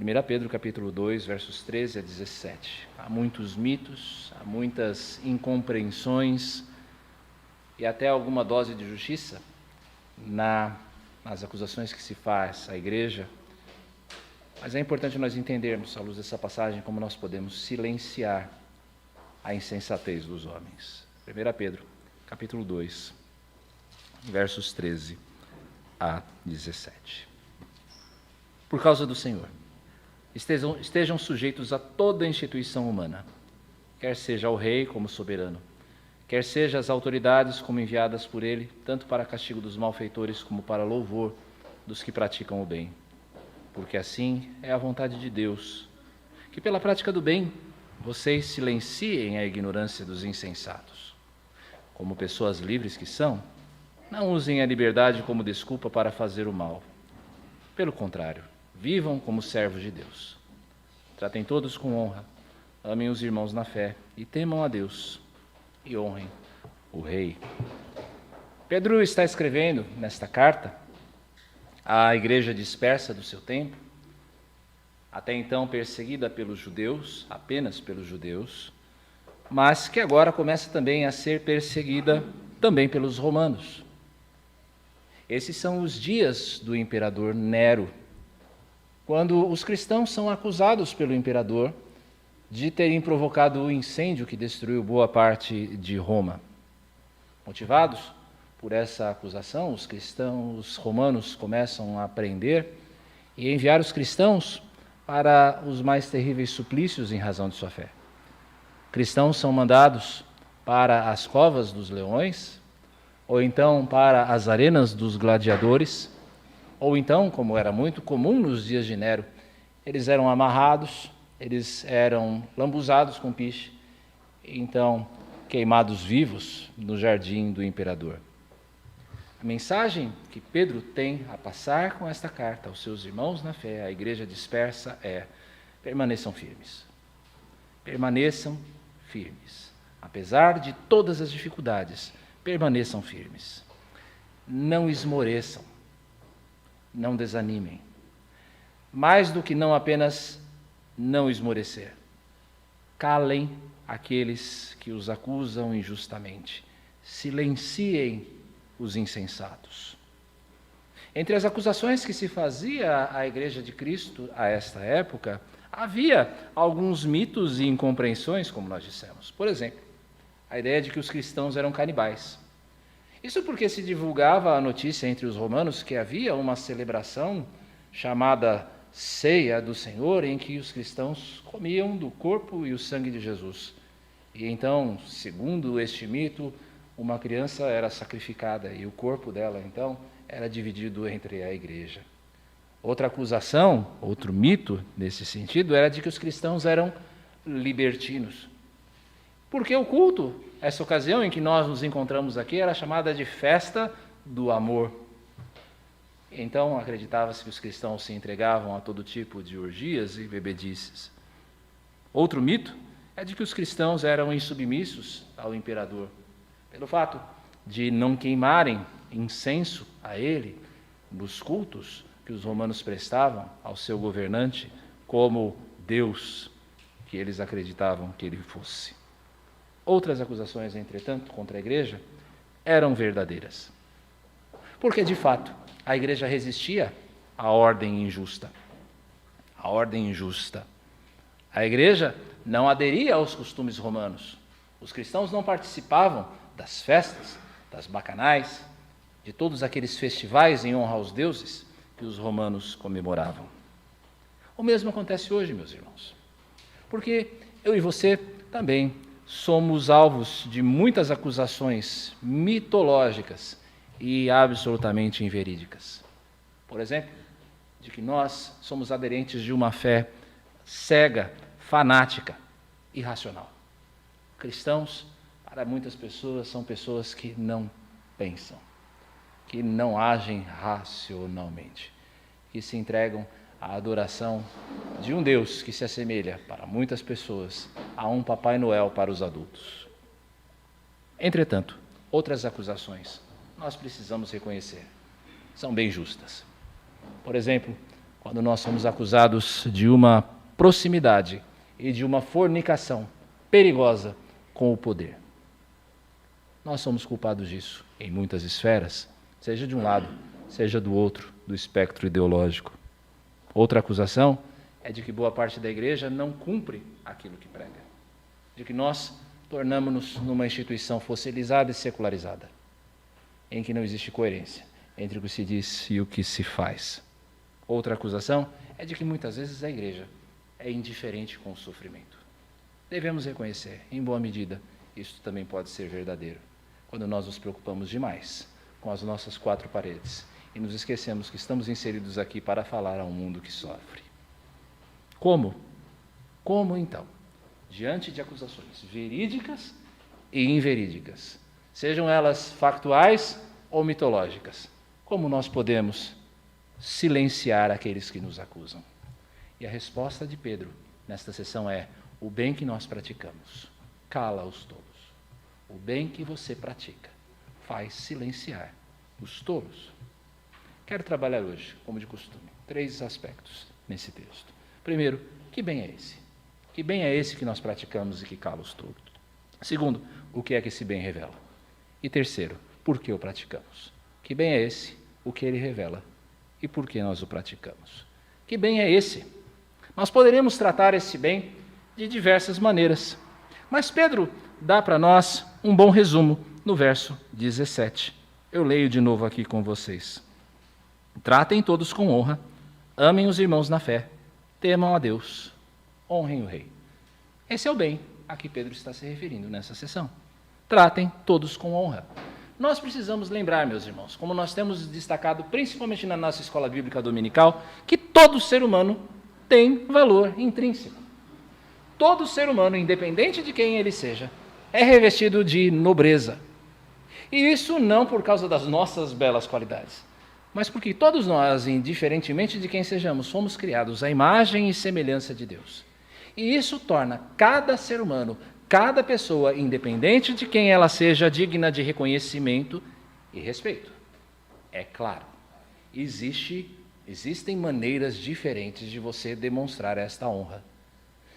1 Pedro capítulo 2, versos 13 a 17. Há muitos mitos, há muitas incompreensões e até alguma dose de justiça nas acusações que se faz à igreja. Mas é importante nós entendermos, à luz dessa passagem, como nós podemos silenciar a insensatez dos homens. 1 Pedro capítulo 2, versos 13 a 17. Por causa do Senhor, estejam sujeitos a toda instituição humana, quer seja ao rei como soberano, quer seja as autoridades como enviadas por ele, tanto para castigo dos malfeitores como para louvor dos que praticam o bem. Porque assim é a vontade de Deus, que pela prática do bem vocês silenciem a ignorância dos insensatos. Como pessoas livres que são, não usem a liberdade como desculpa para fazer o mal. Pelo contrário, vivam como servos de Deus. Tratem todos com honra, amem os irmãos na fé e temam a Deus e honrem o Rei. Pedro está escrevendo nesta carta à igreja dispersa do seu tempo, até então perseguida pelos judeus, apenas pelos judeus, mas que agora começa também a ser perseguida também pelos romanos. Esses são os dias do imperador Nero, quando os cristãos são acusados pelo imperador de terem provocado o incêndio que destruiu boa parte de Roma. Motivados por essa acusação, os romanos começam a prender e enviar os cristãos para os mais terríveis suplícios em razão de sua fé. Cristãos são mandados para as covas dos leões, ou então para as arenas dos gladiadores, ou então, como era muito comum nos dias de Nero, eles eram amarrados, eles eram lambuzados com piche, e então queimados vivos no jardim do imperador. A mensagem que Pedro tem a passar com esta carta aos seus irmãos na fé, à igreja dispersa, é: permaneçam firmes. Permaneçam firmes. Apesar de todas as dificuldades, permaneçam firmes. Não esmoreçam. Não desanimem. Mais do que não apenas não esmorecer. Calem aqueles que os acusam injustamente. Silenciem os insensatos. Entre as acusações que se fazia à Igreja de Cristo a esta época, havia alguns mitos e incompreensões, como nós dissemos. Por exemplo, a ideia de que os cristãos eram canibais. Isso porque se divulgava a notícia entre os romanos que havia uma celebração chamada Ceia do Senhor, em que os cristãos comiam do corpo e o sangue de Jesus. E então, segundo este mito, uma criança era sacrificada e o corpo dela, então, era dividido entre a igreja. Outra acusação, outro mito nesse sentido, era de que os cristãos eram libertinos. Porque o culto, essa ocasião em que nós nos encontramos aqui, era chamada de festa do amor. Então, acreditava-se que os cristãos se entregavam a todo tipo de orgias e bebedices. Outro mito é de que os cristãos eram insubmissos ao imperador, pelo fato de não queimarem incenso a ele nos cultos que os romanos prestavam ao seu governante como Deus que eles acreditavam que ele fosse. Outras acusações, entretanto, contra a igreja eram verdadeiras. Porque, de fato, a igreja resistia à ordem injusta. A ordem injusta. A igreja não aderia aos costumes romanos. Os cristãos não participavam das festas, das bacanais, de todos aqueles festivais em honra aos deuses que os romanos comemoravam. O mesmo acontece hoje, meus irmãos. Porque eu e você também somos alvos de muitas acusações mitológicas e absolutamente inverídicas. Por exemplo, de que nós somos aderentes de uma fé cega, fanática, irracional. Cristãos, para muitas pessoas, são pessoas que não pensam, que não agem racionalmente, que se entregam à adoração de um Deus que se assemelha, para muitas pessoas, a um Papai Noel para os adultos. Entretanto, outras acusações nós precisamos reconhecer. São bem justas. Por exemplo, quando nós somos acusados de uma proximidade e de uma fornicação perigosa com o poder. Nós somos culpados disso em muitas esferas, seja de um lado, seja do outro, do espectro ideológico. Outra acusação é de que boa parte da igreja não cumpre aquilo que prega, de que nós tornamos-nos numa instituição fossilizada e secularizada, em que não existe coerência entre o que se diz e o que se faz. Outra acusação é de que muitas vezes a igreja é indiferente com o sofrimento. Devemos reconhecer, em boa medida, isso também pode ser verdadeiro, quando nós nos preocupamos demais com as nossas quatro paredes e nos esquecemos que estamos inseridos aqui para falar a um mundo que sofre. Como? Como então? Diante de acusações verídicas e inverídicas, sejam elas factuais ou mitológicas, como nós podemos silenciar aqueles que nos acusam? E a resposta de Pedro nesta sessão é: o bem que nós praticamos cala os tolos. O bem que você pratica faz silenciar os tolos. Quero trabalhar hoje, como de costume, 3 aspectos nesse texto. Primeiro, que bem é esse? Que bem é esse que nós praticamos e que cala os tolos? Segundo, o que é que esse bem revela? E terceiro, por que o praticamos? Que bem é esse, o que ele revela e por que nós o praticamos? Que bem é esse? Nós poderíamos tratar esse bem de diversas maneiras, mas Pedro dá para nós um bom resumo no verso 17. Eu leio de novo aqui com vocês. Tratem todos com honra, amem os irmãos na fé, temam a Deus, honrem o rei. Esse é o bem a que Pedro está se referindo nessa sessão. Tratem todos com honra. Nós precisamos lembrar, meus irmãos, como nós temos destacado principalmente na nossa escola bíblica dominical, que todo ser humano tem valor intrínseco. Todo ser humano, independente de quem ele seja, é revestido de nobreza. E isso não por causa das nossas belas qualidades, mas porque todos nós, indiferentemente de quem sejamos, fomos criados à imagem e semelhança de Deus. E isso torna cada ser humano, cada pessoa, independente de quem ela seja, digna de reconhecimento e respeito. É claro, existem maneiras diferentes de você demonstrar esta honra.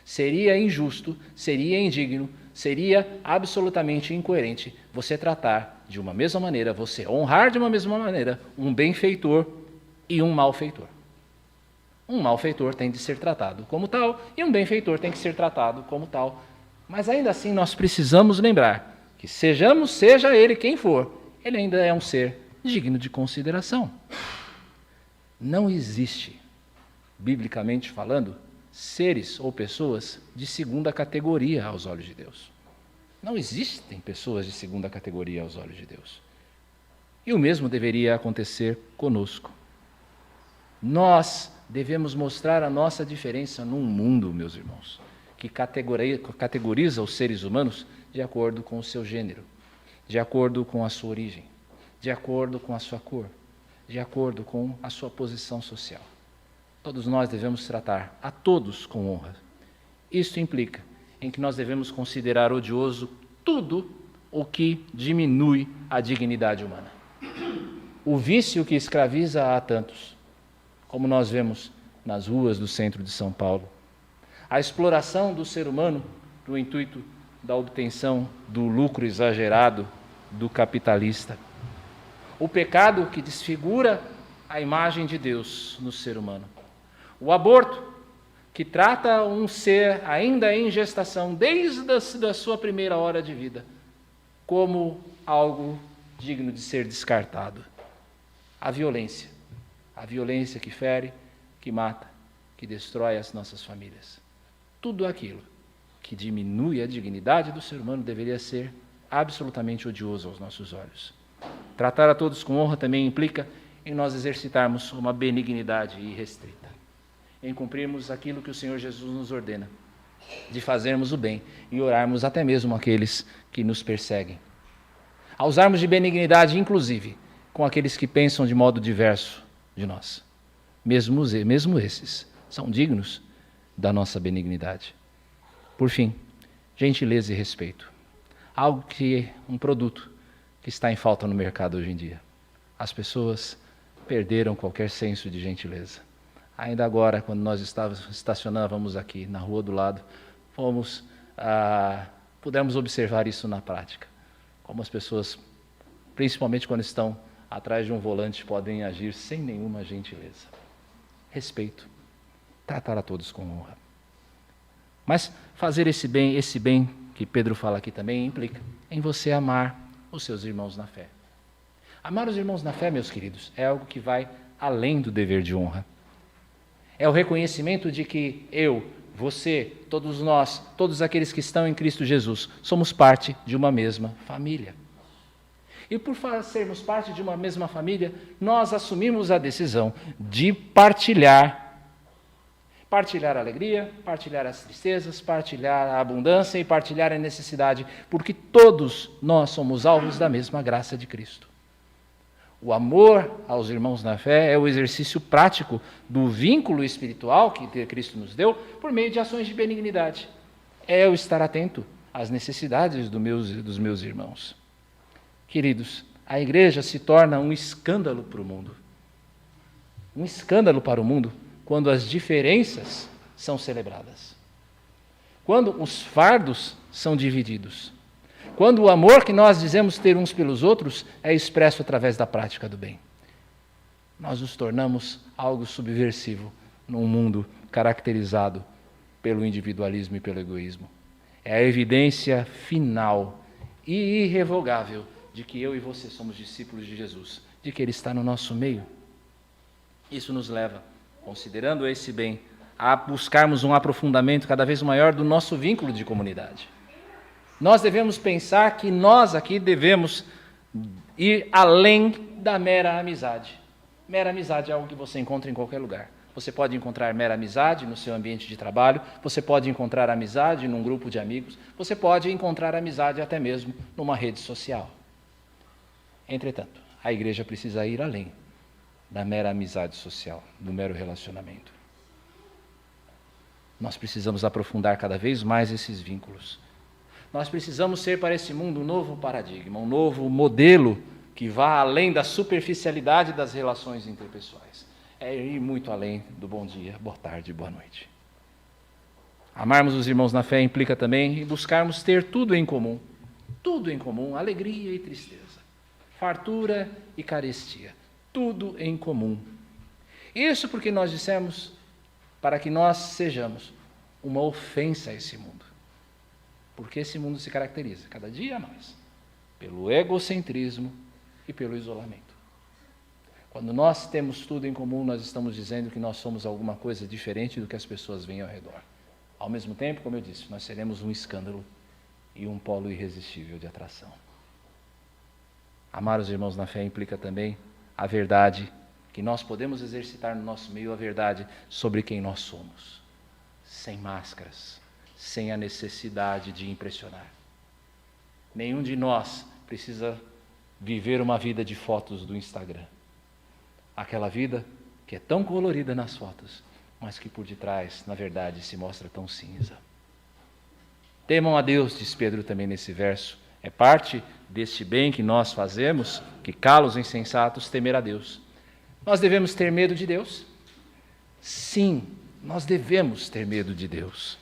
Seria injusto, seria indigno, seria absolutamente incoerente você tratar de uma mesma maneira, você honrar de uma mesma maneira um benfeitor e um malfeitor. Um malfeitor tem de ser tratado como tal e um benfeitor tem que ser tratado como tal. Mas ainda assim nós precisamos lembrar que seja ele quem for, ele ainda é um ser digno de consideração. Não existe, biblicamente falando, seres ou pessoas de segunda categoria aos olhos de Deus. Não existem pessoas de segunda categoria aos olhos de Deus. E o mesmo deveria acontecer conosco. Nós devemos mostrar a nossa diferença num mundo, meus irmãos, que categoriza os seres humanos de acordo com o seu gênero, de acordo com a sua origem, de acordo com a sua cor, de acordo com a sua posição social. Todos nós devemos tratar a todos com honra. Isto implica em que nós devemos considerar odioso tudo o que diminui a dignidade humana. O vício que escraviza a tantos, como nós vemos nas ruas do centro de São Paulo. A exploração do ser humano no intuito da obtenção do lucro exagerado do capitalista. O pecado que desfigura a imagem de Deus no ser humano. O aborto, que trata um ser ainda em gestação, desde a sua primeira hora de vida, como algo digno de ser descartado. A violência que fere, que mata, que destrói as nossas famílias. Tudo aquilo que diminui a dignidade do ser humano deveria ser absolutamente odioso aos nossos olhos. Tratar a todos com honra também implica em nós exercitarmos uma benignidade irrestrita, em cumprirmos aquilo que o Senhor Jesus nos ordena, de fazermos o bem e orarmos até mesmo aqueles que nos perseguem. A usarmos de benignidade, inclusive, com aqueles que pensam de modo diverso de nós. Mesmo esses são dignos da nossa benignidade. Por fim, gentileza e respeito. Um produto que está em falta no mercado hoje em dia. As pessoas perderam qualquer senso de gentileza. Ainda agora, quando nós estacionávamos aqui na rua do lado, pudemos observar isso na prática. Como as pessoas, principalmente quando estão atrás de um volante, podem agir sem nenhuma gentileza. Respeito. Tratar a todos com honra. Mas fazer esse bem que Pedro fala aqui também, implica em você amar os seus irmãos na fé. Amar os irmãos na fé, meus queridos, é algo que vai além do dever de honra. É o reconhecimento de que eu, você, todos nós, todos aqueles que estão em Cristo Jesus, somos parte de uma mesma família. E por sermos parte de uma mesma família, nós assumimos a decisão de partilhar a alegria, partilhar as tristezas, partilhar a abundância e partilhar a necessidade, porque todos nós somos alvos da mesma graça de Cristo. O amor aos irmãos na fé é o exercício prático do vínculo espiritual que Cristo nos deu por meio de ações de benignidade. É eu estar atento às necessidades dos meus irmãos. Queridos, a igreja se torna um escândalo para o mundo. Um escândalo para o mundo quando as diferenças são celebradas. Quando os fardos são divididos. Quando o amor que nós dizemos ter uns pelos outros é expresso através da prática do bem. Nós nos tornamos algo subversivo num mundo caracterizado pelo individualismo e pelo egoísmo. É a evidência final e irrevogável de que eu e você somos discípulos de Jesus, de que Ele está no nosso meio. Isso nos leva, considerando esse bem, a buscarmos um aprofundamento cada vez maior do nosso vínculo de comunidade. Nós devemos pensar que nós aqui devemos ir além da mera amizade. Mera amizade é algo que você encontra em qualquer lugar. Você pode encontrar mera amizade no seu ambiente de trabalho, você pode encontrar amizade num grupo de amigos, você pode encontrar amizade até mesmo numa rede social. Entretanto, a igreja precisa ir além da mera amizade social, do mero relacionamento. Nós precisamos aprofundar cada vez mais esses vínculos. Nós precisamos ser para esse mundo um novo paradigma, um novo modelo que vá além da superficialidade das relações interpessoais. É ir muito além do bom dia, boa tarde, boa noite. Amarmos os irmãos na fé implica também em buscarmos ter tudo em comum, alegria e tristeza, fartura e carestia, tudo em comum. Isso porque nós dissemos para que nós sejamos uma ofensa a esse mundo. Porque esse mundo se caracteriza, cada dia mais, pelo egocentrismo e pelo isolamento. Quando nós temos tudo em comum, nós estamos dizendo que nós somos alguma coisa diferente do que as pessoas veem ao redor. Ao mesmo tempo, como eu disse, nós seremos um escândalo e um polo irresistível de atração. Amar os irmãos na fé implica também a verdade, que nós podemos exercitar no nosso meio a verdade sobre quem nós somos, sem máscaras, sem a necessidade de impressionar. Nenhum de nós precisa viver uma vida de fotos do Instagram. Aquela vida que é tão colorida nas fotos, mas que por detrás, na verdade, se mostra tão cinza. Temam a Deus, diz Pedro também nesse verso. É parte deste bem que nós fazemos, que cala os insensatos, temer a Deus. Nós devemos ter medo de Deus? Sim, nós devemos ter medo de Deus.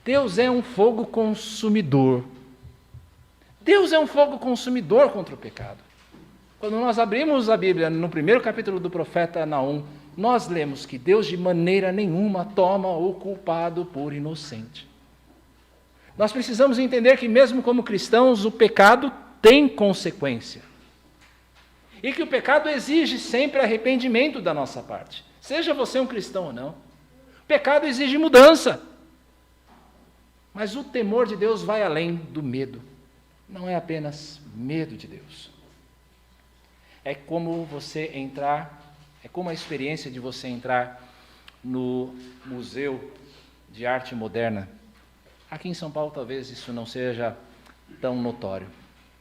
Deus é um fogo consumidor. Deus é um fogo consumidor contra o pecado. Quando nós abrimos a Bíblia, no primeiro capítulo do profeta Naum, nós lemos que Deus de maneira nenhuma toma o culpado por inocente. Nós precisamos entender que mesmo como cristãos, o pecado tem consequência. E que o pecado exige sempre arrependimento da nossa parte. Seja você um cristão ou não. O pecado exige mudança. Mas o temor de Deus vai além do medo. Não é apenas medo de Deus. É como a experiência de você entrar no Museu de Arte Moderna. Aqui em São Paulo talvez isso não seja tão notório,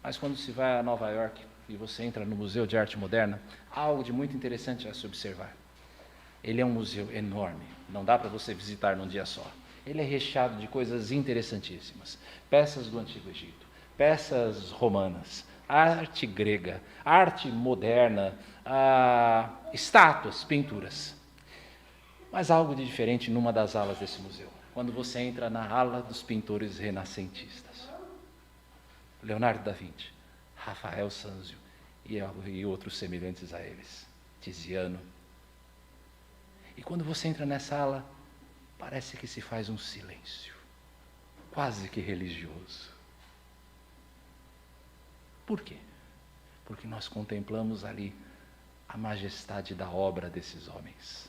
mas quando se vai a Nova York e você entra no Museu de Arte Moderna, há algo de muito interessante a se observar. Ele é um museu enorme, não dá para você visitar num dia só. Ele é recheado de coisas interessantíssimas. Peças do Antigo Egito, peças romanas, arte grega, arte moderna, estátuas, pinturas. Mas há algo de diferente numa das alas desse museu. Quando você entra na ala dos pintores renascentistas. Leonardo da Vinci, Rafael Sanzio e outros semelhantes a eles. Tiziano. E quando você entra nessa ala, parece que se faz um silêncio, quase que religioso. Por quê? Porque nós contemplamos ali a majestade da obra desses homens.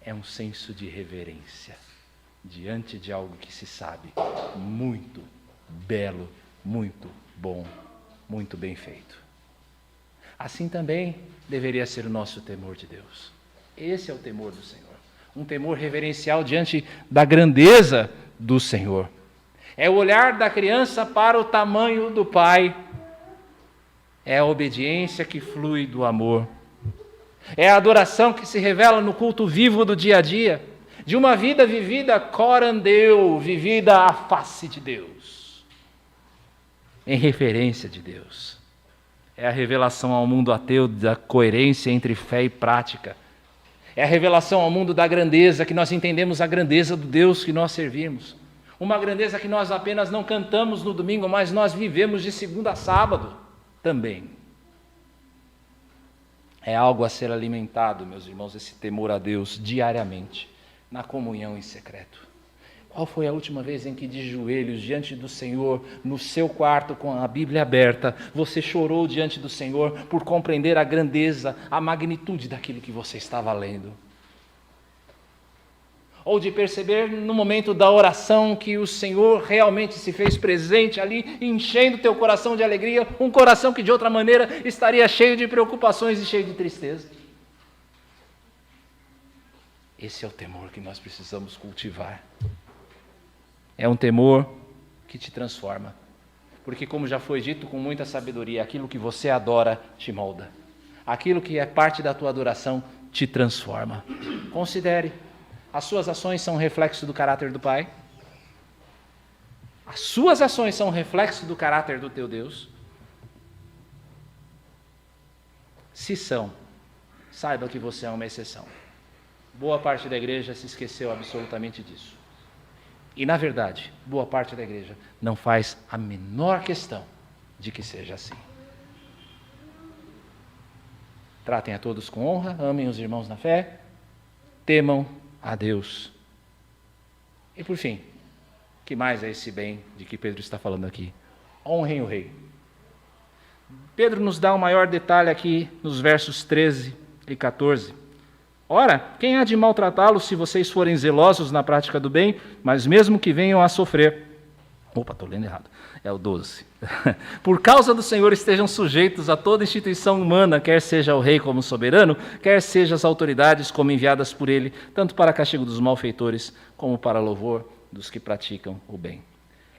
É um senso de reverência diante de algo que se sabe muito belo, muito bom, muito bem feito. Assim também deveria ser o nosso temor de Deus. Esse é o temor do Senhor. Um temor reverencial diante da grandeza do Senhor. É o olhar da criança para o tamanho do Pai. É a obediência que flui do amor. É a adoração que se revela no culto vivo do dia a dia, de uma vida vivida corandeu, vivida à face de Deus, em referência de Deus. É a revelação ao mundo ateu da coerência entre fé e prática. É a revelação ao mundo da grandeza, que nós entendemos a grandeza do Deus que nós servimos. Uma grandeza que nós apenas não cantamos no domingo, mas nós vivemos de segunda a sábado também. É algo a ser alimentado, meus irmãos, esse temor a Deus diariamente, na comunhão em secreto. Qual foi a última vez em que de joelhos diante do Senhor, no seu quarto com a Bíblia aberta, você chorou diante do Senhor por compreender a grandeza, a magnitude daquilo que você estava lendo? Ou de perceber no momento da oração que o Senhor realmente se fez presente ali, enchendo teu coração de alegria, um coração que de outra maneira estaria cheio de preocupações e cheio de tristeza? Esse é o temor que nós precisamos cultivar. É um temor que te transforma. Porque, como já foi dito com muita sabedoria, aquilo que você adora te molda. Aquilo que é parte da tua adoração te transforma. Considere. As suas ações são reflexo do caráter do Pai? As suas ações são reflexo do caráter do teu Deus? Se são, saiba que você é uma exceção. Boa parte da igreja se esqueceu absolutamente disso. E, na verdade, boa parte da igreja não faz a menor questão de que seja assim. Tratem a todos com honra, amem os irmãos na fé, temam a Deus. E por fim, que mais é esse bem de que Pedro está falando aqui? Honrem o rei. Pedro nos dá um maior detalhe aqui nos versos 13 e 14. Ora, quem há de maltratá-los se vocês forem zelosos na prática do bem, mas mesmo que venham a sofrer? Opa, estou lendo errado. É o 12. Por causa do Senhor estejam sujeitos a toda instituição humana, quer seja o rei como soberano, quer seja as autoridades como enviadas por ele, tanto para castigo dos malfeitores, como para louvor dos que praticam o bem.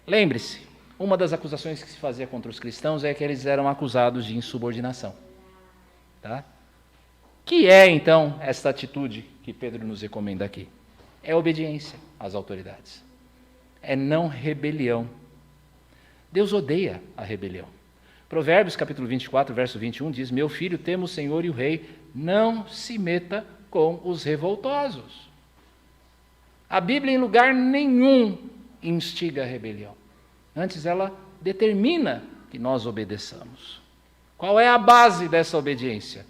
Lembre-se, uma das acusações que se fazia contra os cristãos é que eles eram acusados de insubordinação. Tá? Que é, então, esta atitude que Pedro nos recomenda aqui? É obediência às autoridades. É não rebelião. Deus odeia a rebelião. Provérbios capítulo 24, verso 21 diz: meu filho, tema o Senhor e o rei, não se meta com os revoltosos. A Bíblia em lugar nenhum instiga a rebelião. Antes ela determina que nós obedeçamos. Qual é a base dessa obediência?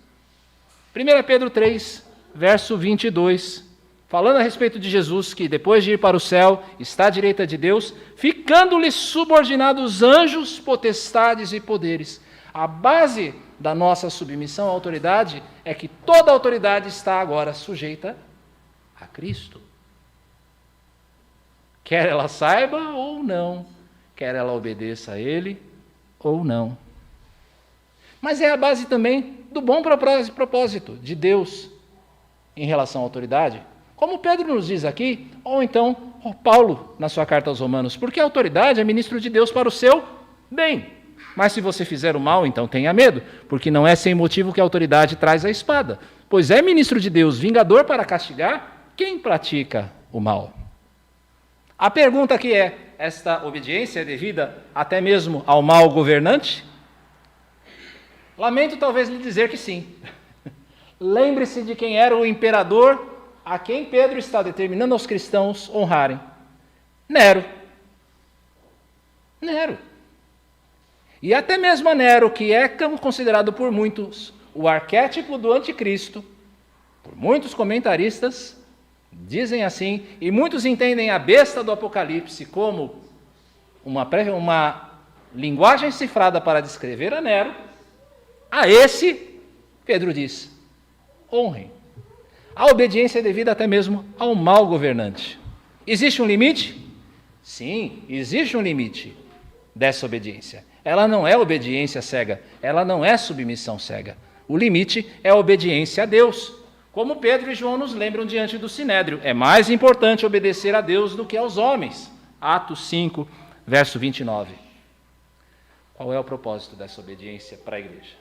1 Pedro 3, verso 22, falando a respeito de Jesus, que depois de ir para o céu, está à direita de Deus, ficando-lhe subordinados anjos, potestades e poderes. A base da nossa submissão à autoridade é que toda autoridade está agora sujeita a Cristo. Quer ela saiba ou não, quer ela obedeça a Ele ou não. Mas é a base também do bom propósito de Deus em relação à autoridade. Como Pedro nos diz aqui, ou então Paulo na sua carta aos Romanos, porque a autoridade é ministro de Deus para o seu bem. Mas se você fizer o mal, então tenha medo, porque não é sem motivo que a autoridade traz a espada, pois é ministro de Deus, vingador para castigar quem pratica o mal. A pergunta aqui é: esta obediência é devida até mesmo ao mau governante? Lamento talvez lhe dizer que sim. lembre-se de quem era o imperador a quem Pedro está determinando aos cristãos honrarem. Nero. Nero. E até mesmo a Nero, que é considerado por muitos o arquétipo do anticristo, por muitos comentaristas, dizem assim, e muitos entendem a besta do Apocalipse como uma linguagem cifrada para descrever a Nero, a esse, Pedro diz, honrem. A obediência é devida até mesmo ao mau governante. Existe um limite? Sim, existe um limite dessa obediência. Ela não é obediência cega, ela não é submissão cega. O limite é a obediência a Deus. Como Pedro e João nos lembram diante do Sinédrio, é mais importante obedecer a Deus do que aos homens. Atos 5, verso 29. Qual é o propósito dessa obediência para a igreja?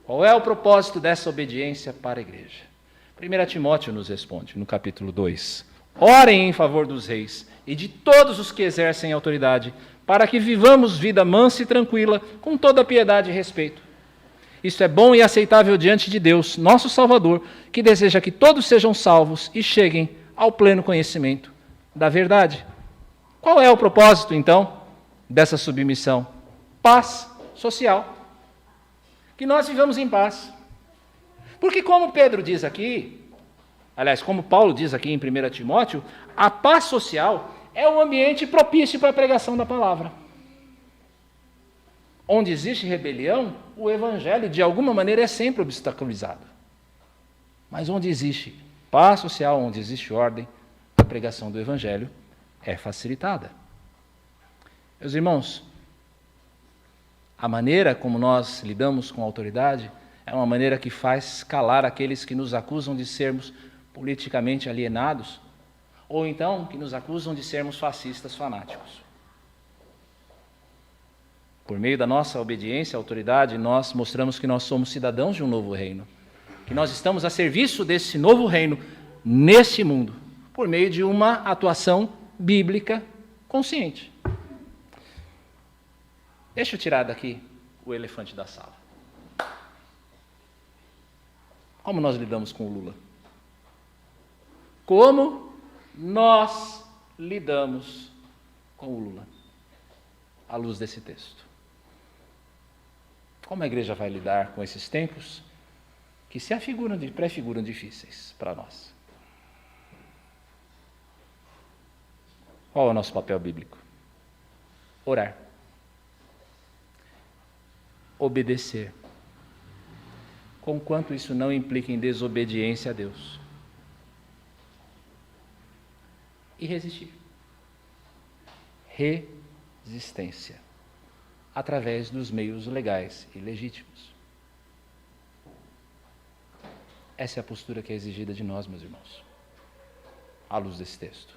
Qual é o propósito dessa obediência para a igreja? 1 Timóteo nos responde, no capítulo 2. Orem em favor dos reis e de todos os que exercem autoridade, para que vivamos vida mansa e tranquila, com toda piedade e respeito. Isto é bom e aceitável diante de Deus, nosso Salvador, que deseja que todos sejam salvos e cheguem ao pleno conhecimento da verdade. Qual é o propósito, então, dessa submissão? Paz social. Que nós vivamos em paz. Porque como Pedro diz aqui, aliás, como Paulo diz aqui em 1 Timóteo, a paz social é um ambiente propício para a pregação da palavra. Onde existe rebelião, o evangelho de alguma maneira é sempre obstaculizado. Mas onde existe paz social, onde existe ordem, a pregação do evangelho é facilitada. Meus irmãos, a maneira como nós lidamos com a autoridade é uma maneira que faz calar aqueles que nos acusam de sermos politicamente alienados, ou então que nos acusam de sermos fascistas fanáticos. Por meio da nossa obediência à autoridade, nós mostramos que nós somos cidadãos de um novo reino, que nós estamos a serviço desse novo reino neste mundo, por meio de uma atuação bíblica consciente. Deixa eu tirar daqui o elefante da sala. Como nós lidamos com o Lula? Como nós lidamos com o Lula? À luz desse texto. Como a igreja vai lidar com esses tempos que se prefiguram difíceis para nós? Qual é o nosso papel bíblico? Orar. Obedecer. Conquanto isso não implica em desobediência a Deus. E resistir. Resistência. Através dos meios legais e legítimos. Essa é a postura que é exigida de nós, meus irmãos, à luz desse texto.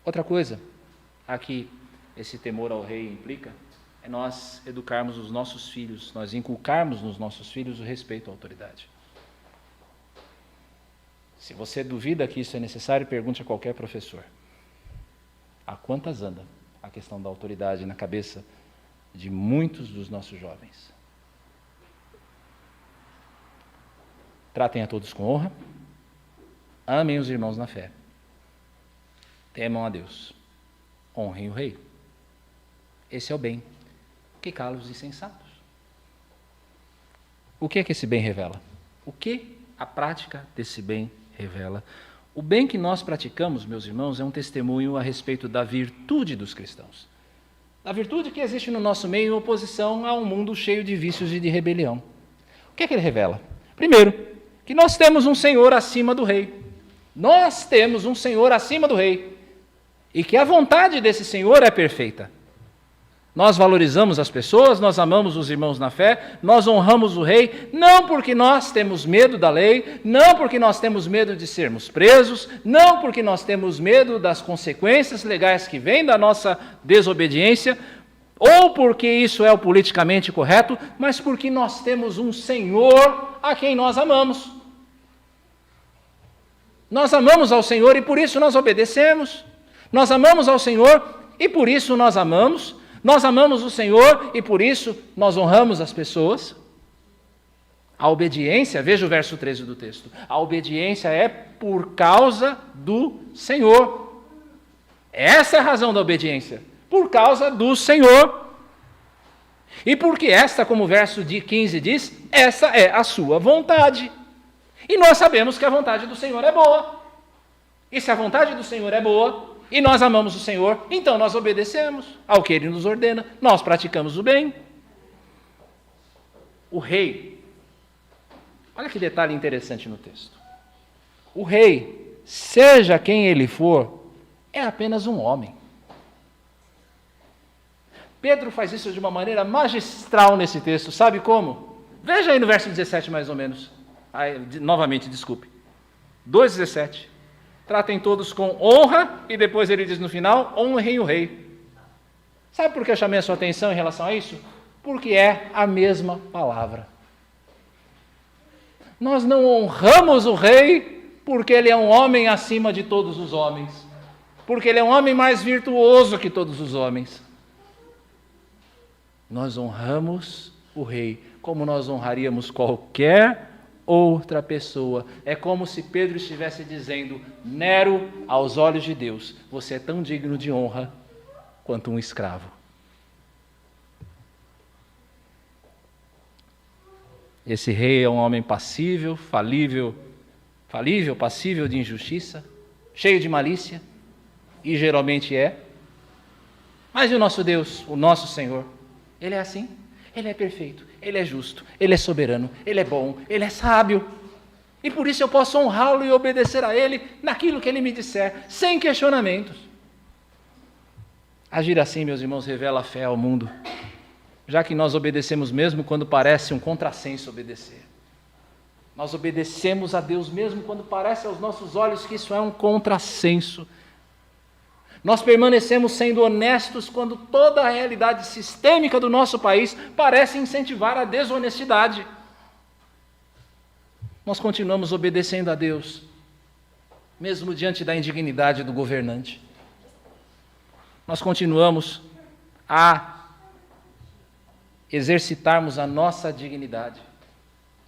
Outra coisa, aqui esse temor ao rei implica, é nós educarmos os nossos filhos, nós inculcarmos nos nossos filhos o respeito à autoridade. Se você duvida que isso é necessário, pergunte a qualquer professor. Há quantas anda a questão da autoridade na cabeça de muitos dos nossos jovens? Tratem a todos com honra, amem os irmãos na fé, temam a Deus, honrem o rei. Esse é o bem que cala os insensatos. O que é que esse bem revela? O que a prática desse bem revela? O bem que nós praticamos, meus irmãos, é um testemunho a respeito da virtude dos cristãos. Da virtude que existe no nosso meio em oposição a um mundo cheio de vícios e de rebelião. O que é que ele revela? Primeiro, que nós temos um Senhor acima do rei. Nós temos um Senhor acima do rei. E que a vontade desse Senhor é perfeita. Nós valorizamos as pessoas, nós amamos os irmãos na fé, nós honramos o rei, não porque nós temos medo da lei, não porque nós temos medo de sermos presos, não porque nós temos medo das consequências legais que vêm da nossa desobediência, ou porque isso é o politicamente correto, mas porque nós temos um Senhor a quem nós amamos. Nós amamos ao Senhor e por isso nós obedecemos. Nós amamos ao Senhor e por isso nós amamos. Nós amamos o Senhor e por isso nós honramos as pessoas. A obediência, veja o verso 13 do texto, a obediência é por causa do Senhor. Essa é a razão da obediência, por causa do Senhor. E porque esta, como o verso 15 diz, essa é a sua vontade. E nós sabemos que a vontade do Senhor é boa. E se a vontade do Senhor é boa, e nós amamos o Senhor, então nós obedecemos ao que Ele nos ordena, nós praticamos o bem. O rei, olha que detalhe interessante no texto. O rei, seja quem ele for, é apenas um homem. Pedro faz isso de uma maneira magistral nesse texto, sabe como? Veja aí no verso 17 mais ou menos. Novamente, desculpe. 2,17. Tratem todos com honra, e depois ele diz no final, honrem o rei. Sabe por que eu chamei a sua atenção em relação a isso? Porque é a mesma palavra. Nós não honramos o rei porque ele é um homem acima de todos os homens, porque ele é um homem mais virtuoso que todos os homens. Nós honramos o rei como nós honraríamos qualquer outra pessoa. É como se Pedro estivesse dizendo: Nero, aos olhos de Deus, você é tão digno de honra quanto um escravo. Esse rei é um homem passível, passível de injustiça, cheio de malícia, e geralmente é. Mas e o nosso Deus, o nosso Senhor? Ele é assim, Ele é perfeito, Ele é justo, Ele é soberano, Ele é bom, Ele é sábio. E por isso eu posso honrá-lo e obedecer a Ele naquilo que Ele me disser, sem questionamentos. Agir assim, meus irmãos, revela a fé ao mundo, já que nós obedecemos mesmo quando parece um contrassenso obedecer. Nós obedecemos a Deus mesmo quando parece aos nossos olhos que isso é um contrassenso. Nós permanecemos sendo honestos quando toda a realidade sistêmica do nosso país parece incentivar a desonestidade. Nós continuamos obedecendo a Deus, mesmo diante da indignidade do governante. Nós continuamos a exercitarmos a nossa dignidade,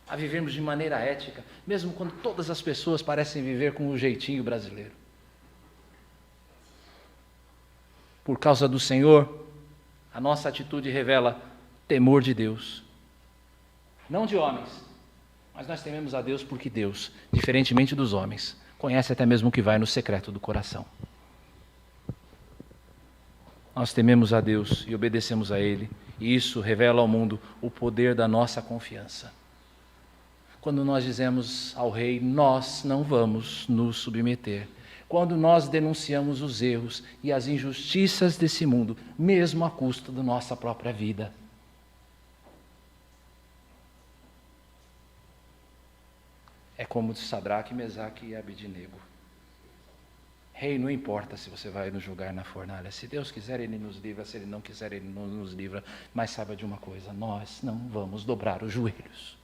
a vivermos de maneira ética, mesmo quando todas as pessoas parecem viver com o jeitinho brasileiro. Por causa do Senhor, a nossa atitude revela temor de Deus. Não de homens, mas nós tememos a Deus porque Deus, diferentemente dos homens, conhece até mesmo o que vai no secreto do coração. Nós tememos a Deus e obedecemos a Ele, e isso revela ao mundo o poder da nossa confiança. Quando nós dizemos ao rei, nós não vamos nos submeter. Quando nós denunciamos os erros e as injustiças desse mundo, mesmo à custa da nossa própria vida. É como de Sadraque, Mesaque e Abednego. Rei, não importa se você vai nos julgar na fornalha. Se Deus quiser, Ele nos livra. Se Ele não quiser, Ele não nos livra. Mas saiba de uma coisa, nós não vamos dobrar os joelhos.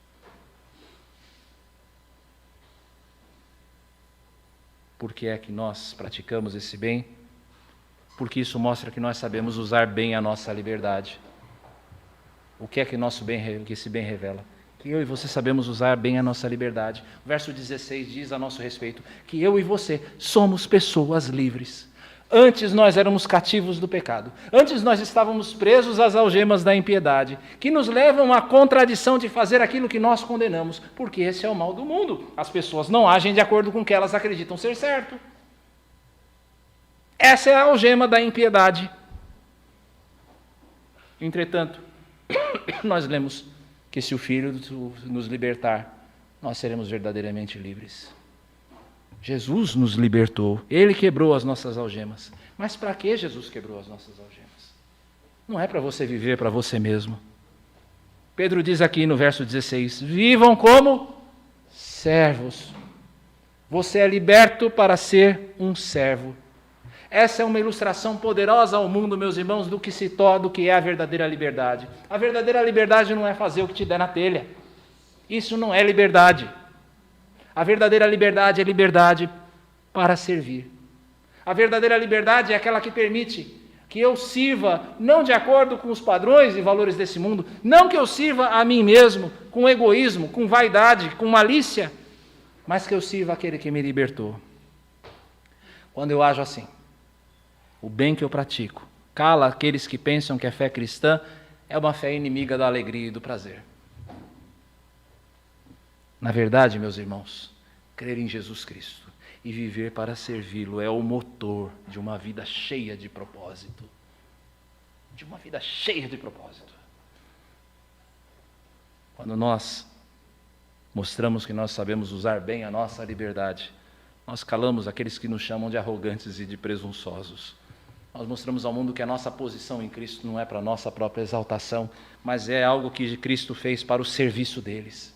Por que é que nós praticamos esse bem? Porque isso mostra que nós sabemos usar bem a nossa liberdade. O que é que esse bem revela? Que eu e você sabemos usar bem a nossa liberdade. O verso 16 diz a nosso respeito que eu e você somos pessoas livres. Antes nós éramos cativos do pecado. Antes nós estávamos presos às algemas da impiedade, que nos levam à contradição de fazer aquilo que nós condenamos, porque esse é o mal do mundo. As pessoas não agem de acordo com o que elas acreditam ser certo. Essa é a algema da impiedade. Entretanto, nós lemos que se o Filho nos libertar, nós seremos verdadeiramente livres. Jesus nos libertou, Ele quebrou as nossas algemas. Mas para que Jesus quebrou as nossas algemas? Não é para você viver para você mesmo. Pedro diz aqui no verso 16, vivam como servos. Você é liberto para ser um servo. Essa é uma ilustração poderosa ao mundo, meus irmãos, do que é a verdadeira liberdade. A verdadeira liberdade não é fazer o que te der na telha. Isso não é liberdade. A verdadeira liberdade é liberdade para servir. A verdadeira liberdade é aquela que permite que eu sirva não de acordo com os padrões e valores desse mundo, não que eu sirva a mim mesmo com egoísmo, com vaidade, com malícia, mas que eu sirva aquele que me libertou. Quando eu ajo assim, o bem que eu pratico cala aqueles que pensam que a fé cristã é uma fé inimiga da alegria e do prazer. Na verdade, meus irmãos, crer em Jesus Cristo e viver para servi-lo é o motor de uma vida cheia de propósito. De uma vida cheia de propósito. Quando nós mostramos que nós sabemos usar bem a nossa liberdade, nós calamos aqueles que nos chamam de arrogantes e de presunçosos. Nós mostramos ao mundo que a nossa posição em Cristo não é para a nossa própria exaltação, mas é algo que Cristo fez para o serviço deles,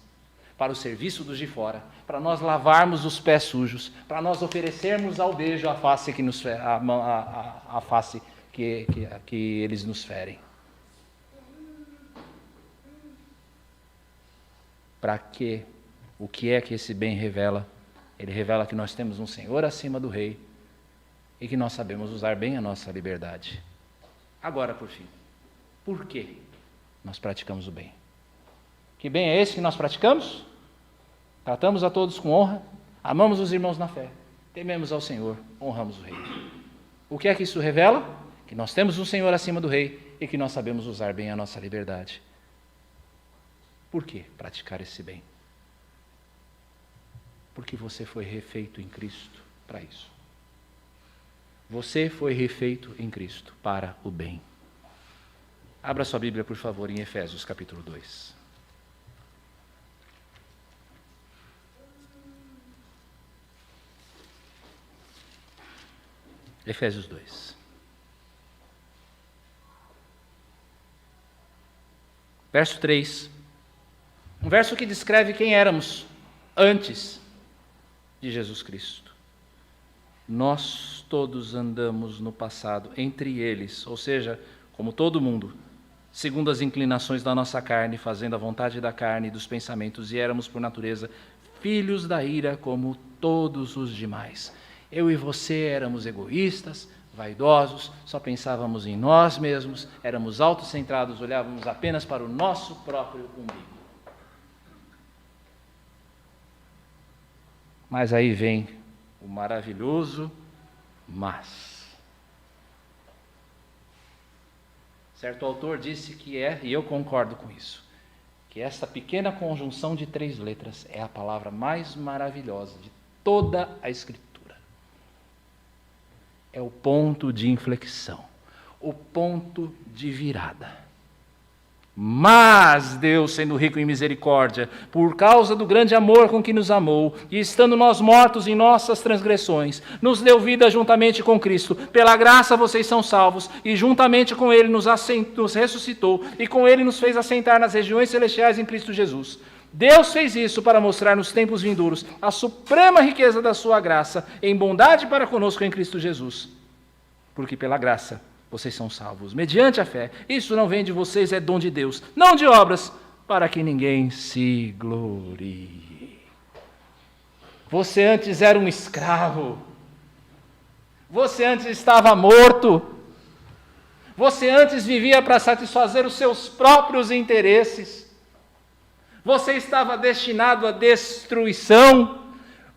para o serviço dos de fora, para nós lavarmos os pés sujos, para nós oferecermos ao beijo a face que eles nos ferem. Para quê? O que é que esse bem revela? Ele revela que nós temos um Senhor acima do Rei e que nós sabemos usar bem a nossa liberdade. Agora, por fim, por que nós praticamos o bem? Que bem é esse que nós praticamos? Tratamos a todos com honra, amamos os irmãos na fé, tememos ao Senhor, honramos o Rei. O que é que isso revela? Que nós temos um Senhor acima do Rei e que nós sabemos usar bem a nossa liberdade. Por que praticar esse bem? Porque você foi refeito em Cristo para isso. Você foi refeito em Cristo para o bem. Abra sua Bíblia, por favor, em Efésios capítulo 2. Efésios 2. Verso 3. Um verso que descreve quem éramos antes de Jesus Cristo. Nós todos andamos no passado entre eles, ou seja, como todo mundo, segundo as inclinações da nossa carne, fazendo a vontade da carne e dos pensamentos, e éramos por natureza filhos da ira como todos os demais. Eu e você éramos egoístas, vaidosos, só pensávamos em nós mesmos, éramos autocentrados, olhávamos apenas para o nosso próprio umbigo. Mas aí vem o maravilhoso mas. Certo autor disse que e eu concordo com isso, que essa pequena conjunção de 3 letras é a palavra mais maravilhosa de toda a Escritura. É o ponto de inflexão, o ponto de virada. Mas Deus, sendo rico em misericórdia, por causa do grande amor com que nos amou, e estando nós mortos em nossas transgressões, nos deu vida juntamente com Cristo. Pela graça vocês são salvos, e juntamente com Ele nos ressuscitou, e com Ele nos fez assentar nas regiões celestiais em Cristo Jesus. Deus fez isso para mostrar nos tempos vindouros a suprema riqueza da sua graça, em bondade para conosco em Cristo Jesus. Porque pela graça vocês são salvos, mediante a fé. Isso não vem de vocês, é dom de Deus, não de obras, para que ninguém se glorie. Você antes era um escravo. Você antes estava morto. Você antes vivia para satisfazer os seus próprios interesses. Você estava destinado à destruição,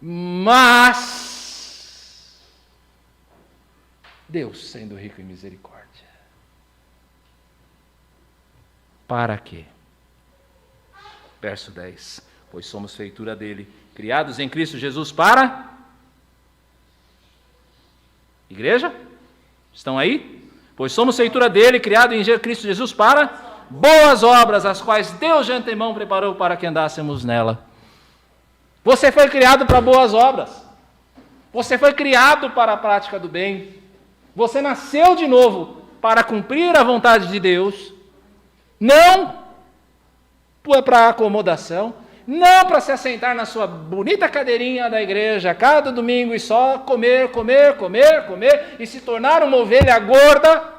mas Deus, sendo rico em misericórdia. Para quê? Verso 10. Pois somos feitura dele, criados em Cristo Jesus para... Igreja? Estão aí? Pois somos feitura dele, criado em Cristo Jesus para boas obras, as quais Deus de antemão preparou para que andássemos nela. Você foi criado para boas obras. Você foi criado para a prática do bem. Você nasceu de novo para cumprir a vontade de Deus, não para acomodação, não para se assentar na sua bonita cadeirinha da igreja cada domingo e só comer e se tornar uma ovelha gorda,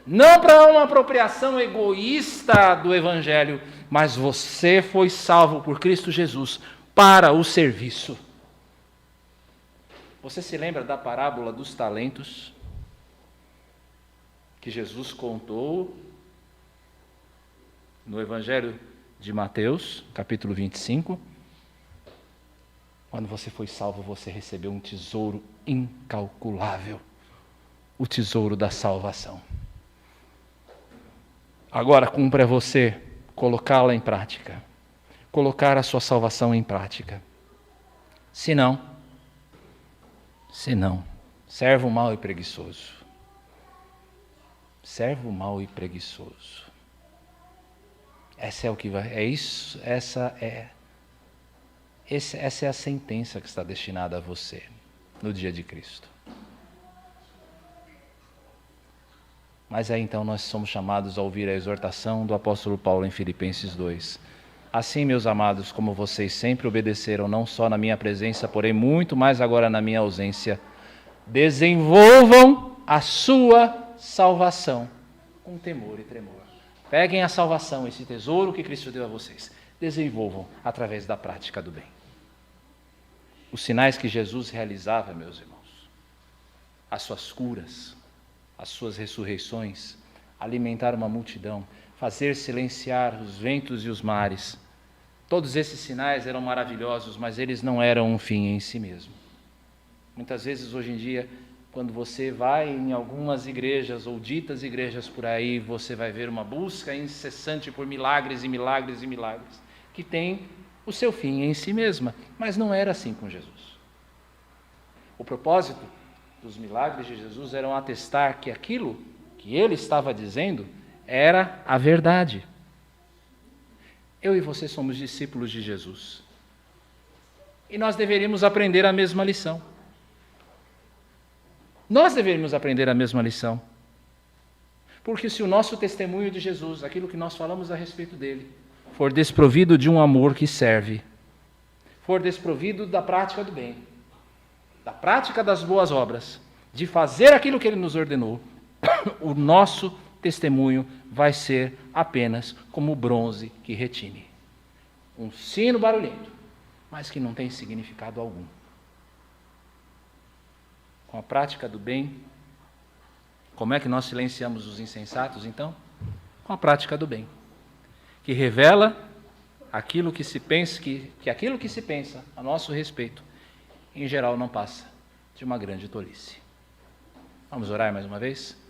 não para uma apropriação egoísta do Evangelho, mas você foi salvo por Cristo Jesus para o serviço. Você se lembra da parábola dos talentos que Jesus contou no Evangelho de Mateus, capítulo 25? Quando você foi salvo, você recebeu um tesouro incalculável, o tesouro da salvação. Agora cumpre a você colocá-la em prática, colocar a sua salvação em prática. Se não, servo mau e preguiçoso. Servo mau e preguiçoso. Essa é o que vai, é isso, essa é a sentença que está destinada a você no dia de Cristo. Mas aí então nós somos chamados a ouvir a exortação do apóstolo Paulo em Filipenses 2. Assim, meus amados, como vocês sempre obedeceram, não só na minha presença, porém muito mais agora na minha ausência, desenvolvam a sua salvação com temor e tremor. Peguem a salvação, esse tesouro que Cristo deu a vocês, desenvolvam através da prática do bem. Os sinais que Jesus realizava, meus irmãos, as suas curas, as suas ressurreições, alimentar uma multidão, fazer silenciar os ventos e os mares. Todos esses sinais eram maravilhosos, mas eles não eram um fim em si mesmo. Muitas vezes, hoje em dia, quando você vai em algumas igrejas ou ditas igrejas por aí, você vai ver uma busca incessante por milagres e milagres e milagres, que tem o seu fim em si mesma, mas não era assim com Jesus. O propósito dos milagres de Jesus eram atestar que aquilo que ele estava dizendo era a verdade. Eu e você somos discípulos de Jesus. E nós deveríamos aprender a mesma lição. Nós deveríamos aprender a mesma lição. Porque se o nosso testemunho de Jesus, aquilo que nós falamos a respeito dele, for desprovido de um amor que serve, for desprovido da prática do bem, da prática das boas obras, de fazer aquilo que ele nos ordenou, o nosso testemunho vai ser apenas como o bronze que retine. Um sino barulhento, mas que não tem significado algum. Com a prática do bem, como é que nós silenciamos os insensatos, então? Com a prática do bem, que revela aquilo que se pensa, que aquilo que se pensa a nosso respeito, em geral não passa de uma grande tolice. Vamos orar mais uma vez?